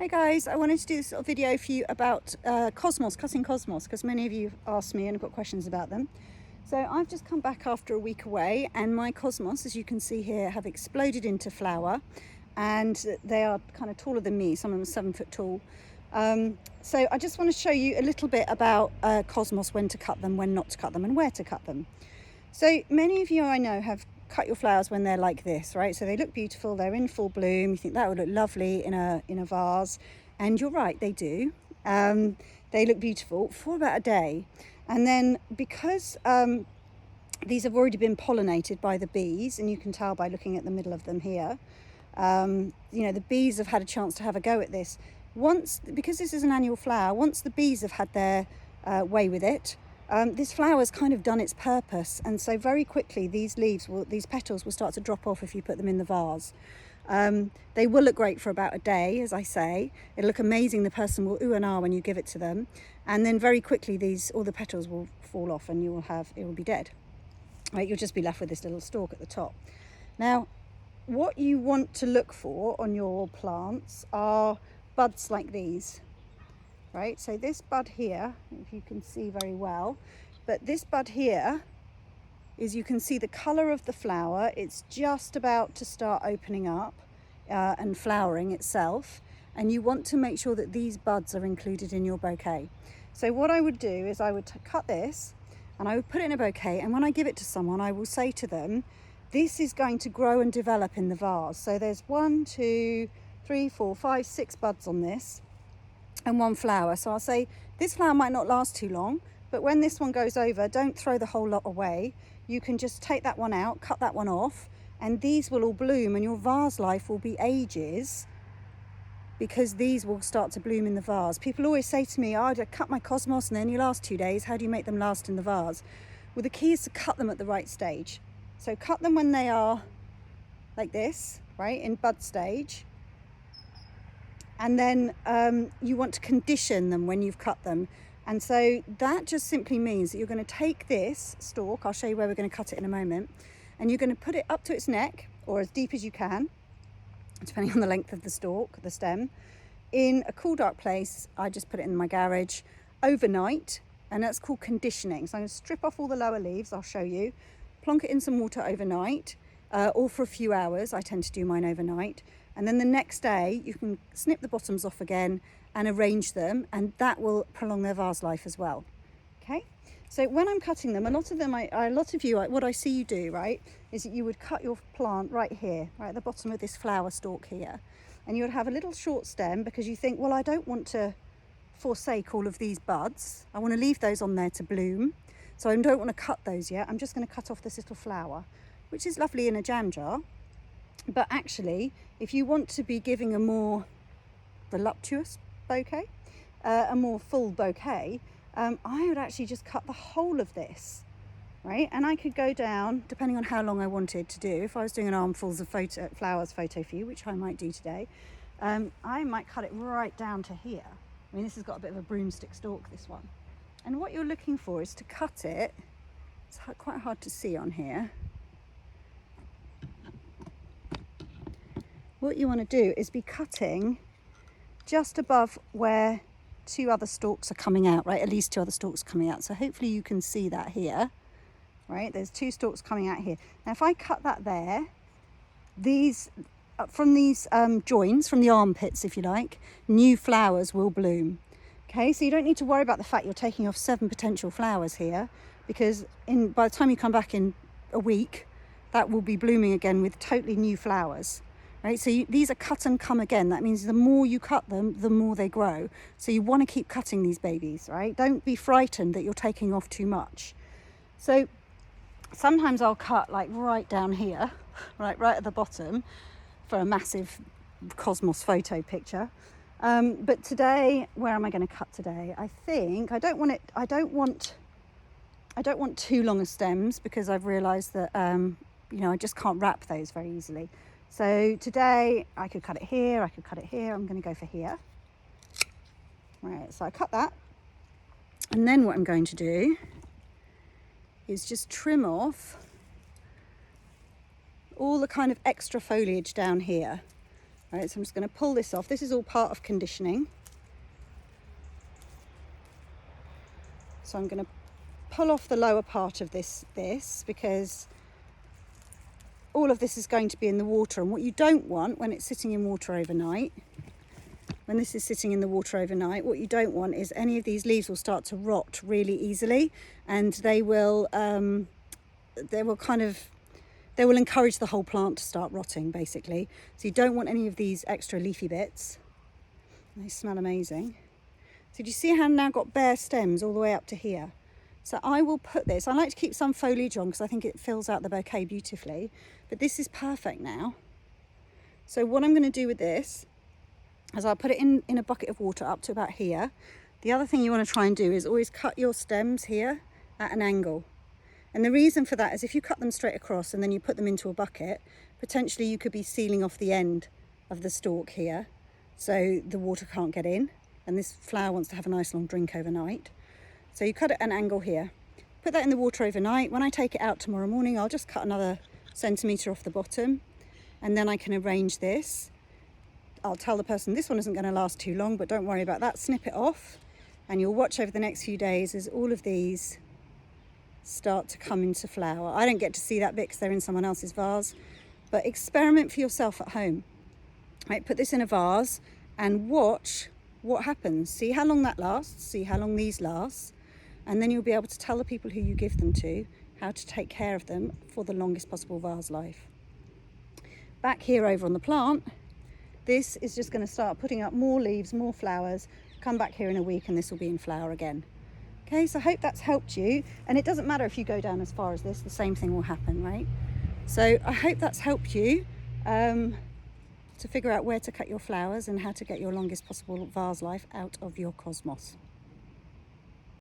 Hey guys, I wanted to do this little video for you about cutting cosmos, because many of you asked me and have got questions about them. So I've just come back after a week away, and my cosmos, as you can see here, have exploded into flower, and they are kind of taller than me. Some of them are 7 foot tall. So I just want to show you a little bit about cosmos, when to cut them, when not to cut them, and where to cut them. So many of you I know have cut your flowers when they're like this, right? So they look beautiful, they're in full bloom, you think that would look lovely in a vase, and you're right, they do. They look beautiful for about a day, and then because these have already been pollinated by the bees, and you can tell by looking at the middle of them here, you know, the bees have had a chance to have a go at this. Because this is an annual flower, once the bees have had their way with it, this flower's kind of done its purpose, and so very quickly these petals will start to drop off if you put them in the vase. They will look great for about a day, as I say. It'll look amazing, the person will ooh and ah when you give it to them, and then very quickly all the petals will fall off and it will be dead. Right, you'll just be left with this little stalk at the top. Now, what you want to look for on your plants are buds like these. Right, so this bud here, if you can see very well, but this bud here you can see the colour of the flower. It's just about to start opening up and flowering itself, and you want to make sure that these buds are included in your bouquet. So what I would do is I would cut this and I would put it in a bouquet, and when I give it to someone I will say to them, this is going to grow and develop in the vase. So there's 1, 2, 3, 4, 5, 6 buds on this and 1 flower. So I'll say this flower might not last too long, but when this one goes over, don't throw the whole lot away. You can just take that one out, cut that one off, and these will all bloom, and your vase life will be ages, because these will start to bloom in the vase. People always say to me, oh, I cut my cosmos and they only last 2 days. How do you make them last in the vase? Well, the key is to cut them at the right stage. So cut them when they are like this, right, in bud stage. And then you want to condition them when you've cut them. And so that just simply means that you're going to take this stalk, I'll show you where we're going to cut it in a moment, and you're going to put it up to its neck, or as deep as you can, depending on the length of the stalk, the stem, in a cool, dark place. I just put it in my garage overnight, and that's called conditioning. So I'm going to strip off all the lower leaves, I'll show you, plonk it in some water overnight, or for a few hours. I tend to do mine overnight. And then the next day you can snip the bottoms off again and arrange them, and that will prolong their vase life as well. Okay, so when I'm cutting them, a lot of you, what I see you do, right, is that you would cut your plant right here, right at the bottom of this flower stalk here, and you would have a little short stem, because you think, well, I don't want to forsake all of these buds. I want to leave those on there to bloom, so I don't want to cut those yet. I'm just going to cut off this little flower, which is lovely in a jam jar. But actually, if you want to be giving a more voluptuous bouquet, a more full bouquet, I would actually just cut the whole of this, right? And I could go down, depending on how long I wanted to do. If I was doing an armfuls of flowers photo for you, which I might do today, I might cut it right down to here. I mean, this has got a bit of a broomstick stalk, this one. And what you're looking for is to cut it, it's quite hard to see on here. What you want to do is be cutting just above where 2 other stalks are coming out, right? At least 2 other stalks coming out. So hopefully you can see that here, right? There's 2 stalks coming out here. Now, if I cut that there, from these joins, from the armpits, if you like, new flowers will bloom. Okay, so you don't need to worry about the fact you're taking off 7 potential flowers here, because by the time you come back in a week, that will be blooming again with totally new flowers. Right, so these are cut and come again. That means the more you cut them, the more they grow. So you want to keep cutting these babies, right? Don't be frightened that you're taking off too much. So sometimes I'll cut like right down here, right at the bottom, for a massive cosmos photo picture. But today, where am I going to cut today? I think I don't want too long of stems, because I've realised that you know, I just can't wrap those very easily. So today I could cut it here, I could cut it here. I'm going to go for here. Right, so I cut that. And then what I'm going to do is just trim off all the kind of extra foliage down here. Right, so I'm just going to pull this off. This is all part of conditioning. So I'm going to pull off the lower part of this because all of this is going to be in the water. And what you don't want when it's sitting in water overnight, when this is sitting in the water overnight, what you don't want is any of these leaves will start to rot really easily, and they will encourage the whole plant to start rotting, basically. So you don't want any of these extra leafy bits. They smell amazing. So do you see how I've now got bare stems all the way up to here? So I will put this, I like to keep some foliage on because I think it fills out the bouquet beautifully, but this is perfect now. So what I'm going to do with this is I'll put it in a bucket of water up to about here. The other thing you want to try and do is always cut your stems here at an angle. And the reason for that is if you cut them straight across and then you put them into a bucket, potentially you could be sealing off the end of the stalk here, so the water can't get in. And this flower wants to have a nice long drink overnight. So you cut it at an angle here. Put that in the water overnight. When I take it out tomorrow morning, I'll just cut another centimetre off the bottom, and then I can arrange this. I'll tell the person this one isn't going to last too long, but don't worry about that. Snip it off, and you'll watch over the next few days as all of these start to come into flower. I don't get to see that bit because they're in someone else's vase, but experiment for yourself at home. Right, put this in a vase and watch what happens. See how long that lasts, see how long these last, and then you'll be able to tell the people who you give them to how to take care of them for the longest possible vase life. Back here over on the plant, this is just going to start putting up more leaves, more flowers. Come back here in a week and this will be in flower again. Okay, so I hope that's helped you, and it doesn't matter if you go down as far as this, the same thing will happen, right? So I hope that's helped you to figure out where to cut your flowers and how to get your longest possible vase life out of your cosmos.